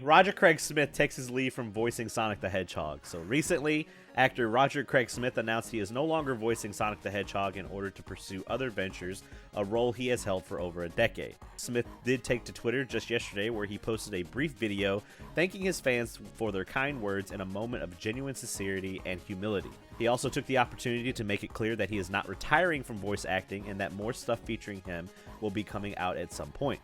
Roger Craig Smith takes his leave from voicing Sonic the Hedgehog. So recently, actor Roger Craig Smith announced he is no longer voicing Sonic the Hedgehog in order to pursue other ventures, a role he has held for over a decade. Smith did take to Twitter just yesterday, where he posted a brief video thanking his fans for their kind words in a moment of genuine sincerity and humility. He also took the opportunity to make it clear that he is not retiring from voice acting and that more stuff featuring him will be coming out at some point.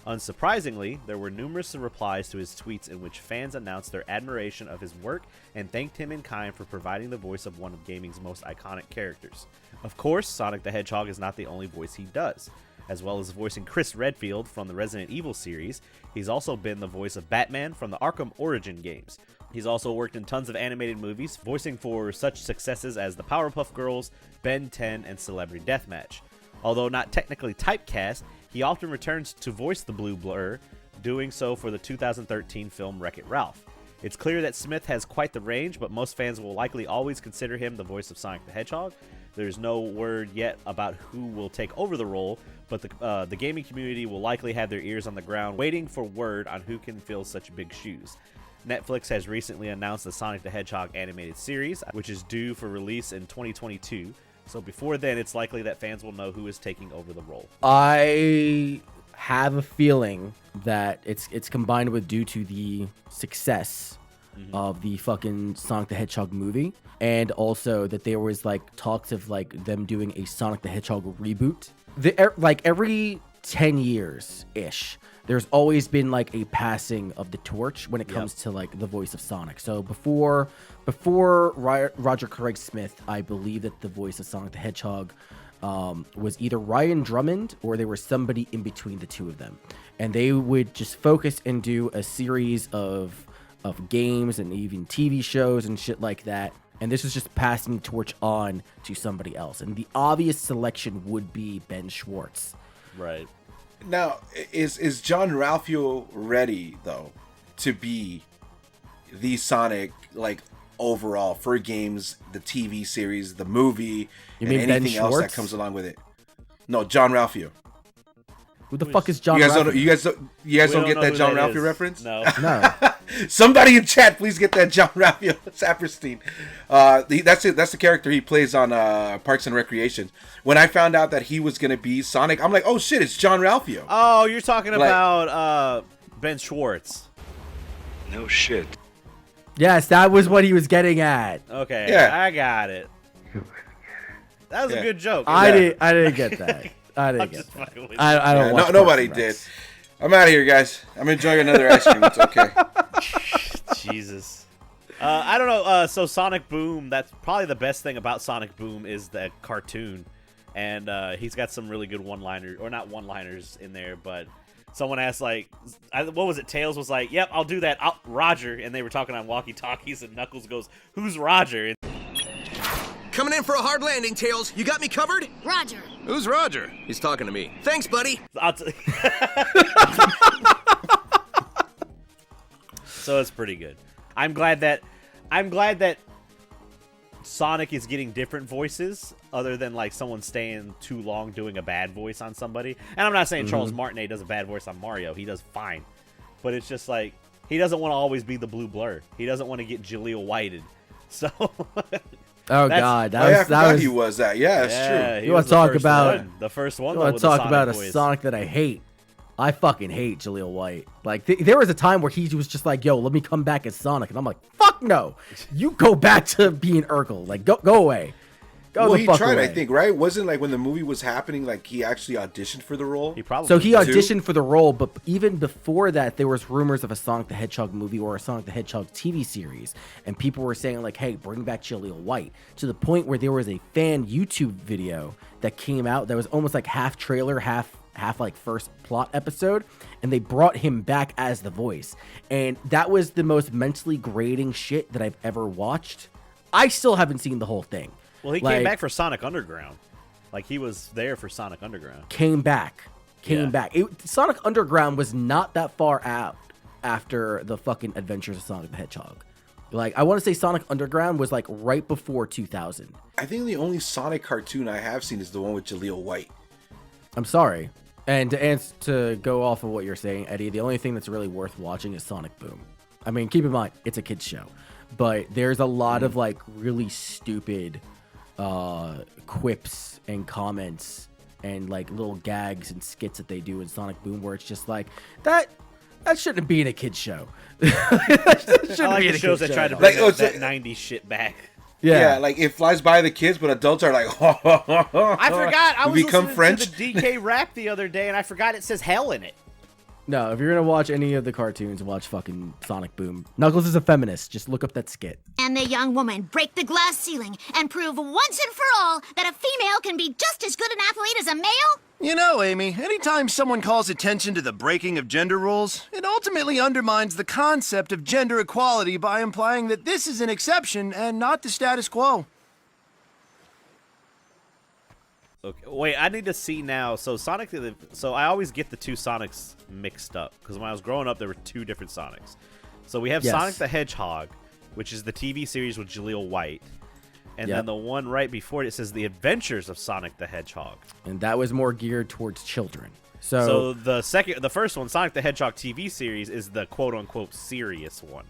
Unsurprisingly, there were numerous replies to his tweets in which fans announced their admiration of his work and thanked him in kind for providing the voice of one of gaming's most iconic characters. Of course, Sonic the Hedgehog is not the only voice he does. As well as voicing Chris Redfield from the Resident Evil series, he's also been the voice of Batman from the Arkham Origin games. He's also worked in tons of animated movies, voicing for such successes as the Powerpuff Girls, Ben 10, and Celebrity Deathmatch. Although not technically typecast, he often returns to voice the Blue Blur, doing so for the 2013 film Wreck-It Ralph. It's clear that Smith has quite the range, but most fans will likely always consider him the voice of Sonic the Hedgehog. There's no word yet about who will take over the role, but the gaming community will likely have their ears on the ground waiting for word on who can fill such big shoes. Netflix has recently announced the Sonic the Hedgehog animated series, which is due for release in 2022. So before then, it's likely that fans will know who is taking over the role. I have a feeling that it's combined with due to the success of the fucking Sonic the Hedgehog movie, and also that there was like talks of like them doing a Sonic the Hedgehog reboot. Like every 10 years ish, there's always been like a passing of the torch when it comes to like the voice of Sonic. So before Roger Craig Smith, I believe that the voice of Sonic the Hedgehog was either Ryan Drummond or there was somebody in between the two of them, and they would just focus and do a series of games and even TV shows and shit like that. And this is just passing the torch on to somebody else, and the obvious selection would be Ben Schwartz. Right. Now, is John Ralphio ready though to be the Sonic, like, overall for games, the TV series, the movie, You and mean Ben anything else that Schwartz? comes along with it? No, John Ralphio. Who the fuck is John? You guys Ralphio? don't. You guys don't We get know that who John that Ralphio is. reference? No. No. Somebody in chat, please get that John Ralphio Saperstein. That's it. That's the character he plays on Parks and Recreation. When I found out that he was gonna be Sonic, I'm like, oh shit, it's John Ralphio. Oh, you're talking about Ben Schwartz. No shit. Yes, that was what he was getting at. Okay, Yeah. I got it. That was a good joke. I didn't get that. I didn't I'm get just that. fucking with you. I don't. Yeah, watch nobody Parks and did. Recs. I'm out of here, guys. I'm enjoying another ice cream. It's okay. Jesus. I don't know. So Sonic Boom, that's probably the best thing about Sonic Boom is the cartoon. And he's got some really good one-liners, or not one-liners in there, but someone asked, like, what was it? Tails was like, yep, I'll do that. Roger. And they were talking on walkie-talkies, and Knuckles goes, who's Roger? And Coming in for a hard landing, Tails. You got me covered? Roger. Who's Roger? He's talking to me. Thanks, buddy. So it's pretty good. I'm glad that Sonic is getting different voices other than like someone staying too long doing a bad voice on somebody. And I'm not saying Charles Martinet does a bad voice on Mario. He does fine. But it's just like he doesn't want to always be the Blue Blur. He doesn't want to get Jaleel Whited. So Oh God, I forgot he was that. Yeah, that's true. You want to talk about the first one? You want to talk about a Sonic that I hate? I fucking hate Jaleel White. Like there was a time where he was just like, "Yo, let me come back as Sonic," and I'm like, "Fuck no, you go back to being Urkel. Like go away." Well, the he fuck tried, away. I think, right? Wasn't like when the movie was happening, like he actually auditioned for the role. He probably So he did. auditioned for the role, but even before that, there was rumors of a Sonic the Hedgehog movie or a Sonic the Hedgehog TV series, and people were saying like, "Hey, bring back Jaleel White," to the point where there was a fan YouTube video that came out that was almost like half trailer, half like first plot episode, and they brought him back as the voice, and that was the most mentally grating shit that I've ever watched. I still haven't seen the whole thing. Well, he came back for Sonic Underground. Like he was there for Sonic Underground. Came back. Yeah. Sonic Underground was not that far out after the fucking Adventures of Sonic the Hedgehog. Like, I want to say Sonic Underground was like right before 2000. I think the only Sonic cartoon I have seen is the one with Jaleel White. I'm sorry. And to go off of what you're saying, Eddie, the only thing that's really worth watching is Sonic Boom. I mean, keep in mind, it's a kid's show. But there's a lot of, like, really stupid quips and comments and, like, little gags and skits that they do in Sonic Boom where it's just like, that shouldn't be in a kid's show. I like the shows that try to bring that 90s shit back. Yeah, like it flies by the kids, but adults are like, I forgot. I was become listening French. to the DK rap the other day, and I forgot it says hell in it. No, if you're going to watch any of the cartoons, watch fucking Sonic Boom. Knuckles is a feminist. Just look up that skit. And the young woman break the glass ceiling and prove once and for all that a female can be just as good an athlete as a male? You know, Amy, anytime someone calls attention to the breaking of gender rules, it ultimately undermines the concept of gender equality by implying that this is an exception and not the status quo. Okay, wait, I need to see now. So so I always get the two Sonics mixed up because when I was growing up, there were two different Sonics. So we have Yes. Sonic the Hedgehog, which is the TV series with Jaleel White, and then the one right before it says The Adventures of Sonic the Hedgehog. And that was more geared towards children. So the first one, Sonic the Hedgehog TV series, is the quote-unquote serious one.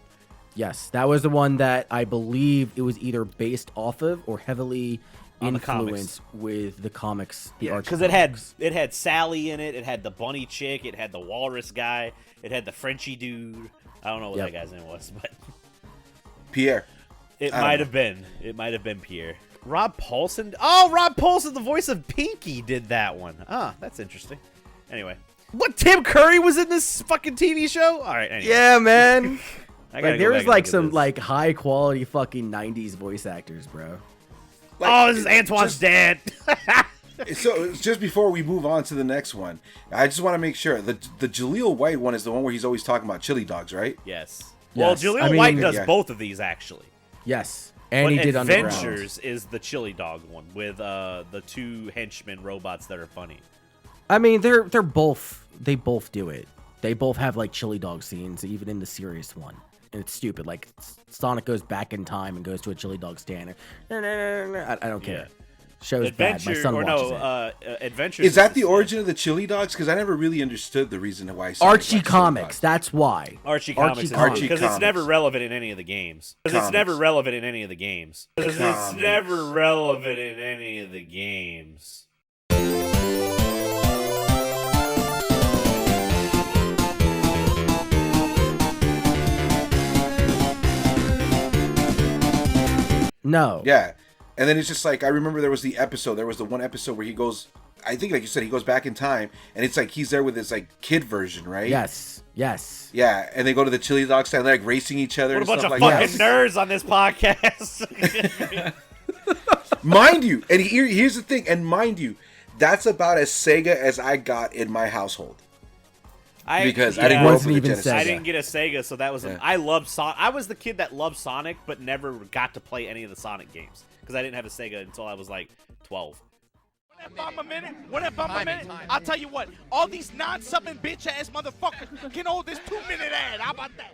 Yes, that was the one that I believe it was either based off of or heavily On the comics. influenced with the comics. The Archie Because it had Sally in it, it had the bunny chick, it had the walrus guy, it had the Frenchy dude. I don't know what that guy's name was, but Pierre. it might have been. It might have been Pierre. Rob Paulson. Oh, Rob Paulson, the voice of Pinky, did that one. Ah, that's interesting. Anyway, what? Tim Curry was in this fucking TV show? All right. Anyway. Yeah, man. I gotta Like, go there back was and like look at some this. like high quality fucking 90s voice actors, bro. Oh, this is Antoine's dad. So it's just before we move on to the next one, I just want to make sure the Jaleel White one is the one where he's always talking about chili dogs, right? Yes. Well, Yes. Jaleel I mean, White does yeah. both of these actually. Yes. And But he did Underground. Adventures is the chili dog one with the two henchmen robots that are funny. I mean, they both do it. They both have like chili dog scenes, even in the serious one. And it's stupid. Like Sonic goes back in time and goes to a chili dog stand. I don't care. Show's bad. My son watches it. Adventures. Is that the origin of the chili dogs? Because I never really understood the reason why. Sonic Archie likes chili Comics. dogs. That's why. Archie Comics? Comics. Because it's Comics. never relevant in any of the games. Because it's never relevant in any of the games. Because it's Comics. never relevant in any of the games. No. Yeah, and then it's just like I remember there was the one episode where he goes. I think, like you said, he goes back in time, and it's like he's there with his like kid version, right? Yes. Yes. Yeah, and they go to the chili dog stand, they're like racing each other. What a and bunch stuff of like fucking that. nerds on this podcast. Mind you, and here's the thing, and mind you, that's about as Sega as I got in my household. Because I didn't grow up Wasn't with the even Genesis. Sega. I didn't get a Sega, so that was. Yeah. I loved Sonic. I was the kid that loved Sonic, but never got to play any of the Sonic games because I didn't have a Sega until I was like 12. What if I'm a minute? I'll tell you what, all these non-subbing bitch-ass motherfuckers can hold this 2-minute ad. How about that?